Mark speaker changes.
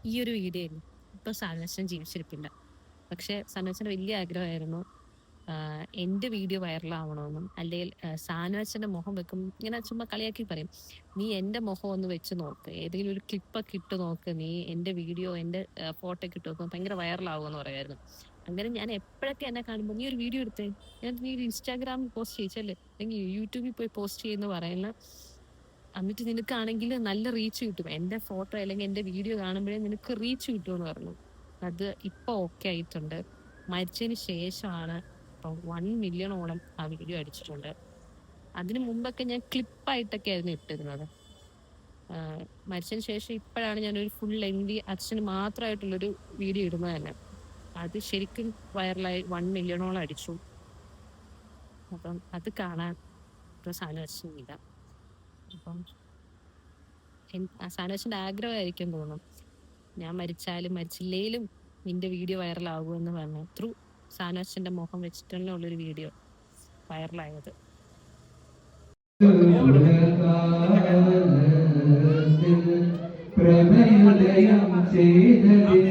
Speaker 1: ഈ ഒരു വീഡിയോയിൽ ഇപ്പൊ സാനോച്ചൻ ജീവിച്ചിരിപ്പില്ല. പക്ഷെ സാനോച്ചന്റെ വലിയ ആഗ്രഹമായിരുന്നു എൻ്റെ വീഡിയോ വൈറലാവണമെന്നും, അല്ലെങ്കിൽ സാനോച്ചന്റെ മുഖം വെക്കും ഇങ്ങനെ ചുമ്മാ കളിയാക്കി പറയും, നീ എൻ്റെ മുഖം ഒന്ന് വെച്ച് നോക്ക്, ഏതെങ്കിലും ഒരു ക്ലിപ്പൊക്കെ ഇട്ട് നോക്ക്, നീ എൻ്റെ വീഡിയോ എൻ്റെ ഫോട്ടോ ഒക്കെ ഇട്ട് നോക്കും, ഭയങ്കര വൈറലാവുമെന്ന് പറയായിരുന്നു. അങ്ങനെ ഞാൻ എപ്പോഴൊക്കെ എന്നെ കാണുമ്പോൾ നീ ഒരു വീഡിയോ എടുത്തേ, നീ ഒരു ഇൻസ്റ്റാഗ്രാമിൽ പോസ്റ്റ് ചെയ്യിച്ചല്ലേ, അല്ലെങ്കിൽ യൂട്യൂബിൽ പോയി പോസ്റ്റ് ചെയ്യുന്ന പറയുന്ന, എന്നിട്ട് നിനക്കാണെങ്കിൽ നല്ല റീച്ച് കിട്ടും, എൻ്റെ ഫോട്ടോ അല്ലെങ്കിൽ എൻ്റെ വീഡിയോ കാണുമ്പോഴേ നിനക്ക് റീച്ച് കിട്ടുമെന്ന് പറഞ്ഞു. അത് ഇപ്പൊ ഓക്കെ ആയിട്ടുണ്ട്. മരിച്ചതിന് ശേഷമാണ് ഇപ്പം 1 മില്യണോളം ആ വീഡിയോ അടിച്ചിട്ടുണ്ട്. അതിന് മുമ്പൊക്കെ ഞാൻ ക്ലിപ്പായിട്ടൊക്കെ ആയിരുന്നു ഇട്ടിരുന്നത്. മരിച്ചതിന് ശേഷം ഇപ്പോഴാണ് ഞാനൊരു ഫുൾ ലെങ്തി അച്ഛന് മാത്രമായിട്ടുള്ളൊരു വീഡിയോ ഇടുന്നത് തന്നെ. അത് ശരിക്കും വൈറലായി 1 മില്യണോളം അടിച്ചു. അപ്പം അത് കാണാൻ ഇപ്പോൾ സാനോച്ചനില്ല. അപ്പം സാനോച്ചൻ്റെ ആഗ്രഹമായിരിക്കും തോന്നും, ഞാൻ മരിച്ചാലും മരിച്ചില്ലേലും നിന്റെ വീഡിയോ വൈറലാകുമെന്ന് പറഞ്ഞു. ത്രൂ സാനോച്ചൻ്റെ മുഖം വെച്ചിട്ടുള്ള ഉള്ളൊരു വീഡിയോ വൈറലായത്.
Speaker 2: പ്രഭയോദയം ചെയ്തതിൽ